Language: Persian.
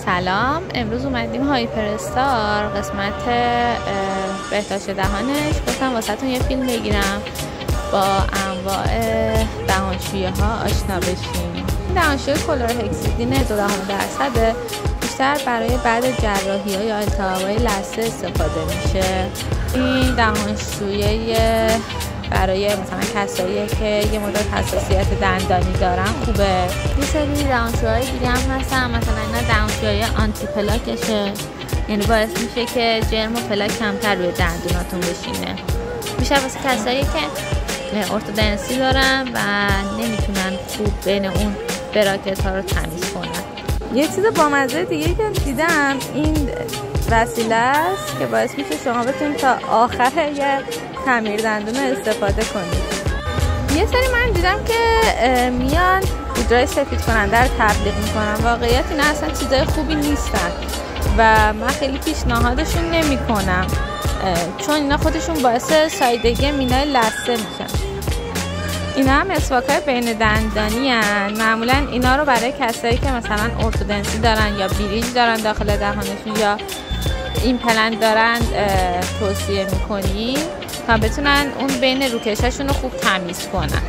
سلام، امروز اومدیم هایپر استار قسمت بهداشت دهانش. گفتم واسهتون یه فیلم بگیرم با انواع دهانشویی ها آشنا بشیم. این دهانشوی کلورهکسیدین 2% بیشتر برای بعد جراحی ها یا التهاب‌های لثه استفاده میشه. این دهانشویی برای مثلا کسایی که یه مدت حساسیت دندانی دارن خوبه. یه سری دهانشویی دیگه هم هستن، مثلا اینا دهانشویی آنتی پلاکشه، یعنی باعث میشه که جرم و پلاک کمتر روی دندوناتون بشینه. میشه واسه کسایی که ارتودنسی دارن و نمیتونن خوب بین اون براکت ها رو تمیز کنن. یه چیز بامزه دیگه که دیدم، این وسیله است که باعث میشه شما بتونید تا آخر یه خمیر دندون استفاده کنید. یه سری من دیدم که میان پودرای سفید کننده رو تبلیغ میکنن. واقعیت اینا اصلا چیزای خوبی نیستن و من خیلی پیشنهادشون نمیکنم، چون اینا خودشون باعث سایدگی مینای لثه میشن. اینا هم مسواک‌های بین دندانی هن. معمولا اینا رو برای کسایی که مثلا ارتودنسی دارن یا بریج دارن داخل دهانشون یا ایمپلنت دارن توصیه میکنیم تا بتونن اون بین روکشاشون رو خوب تمیز کنن.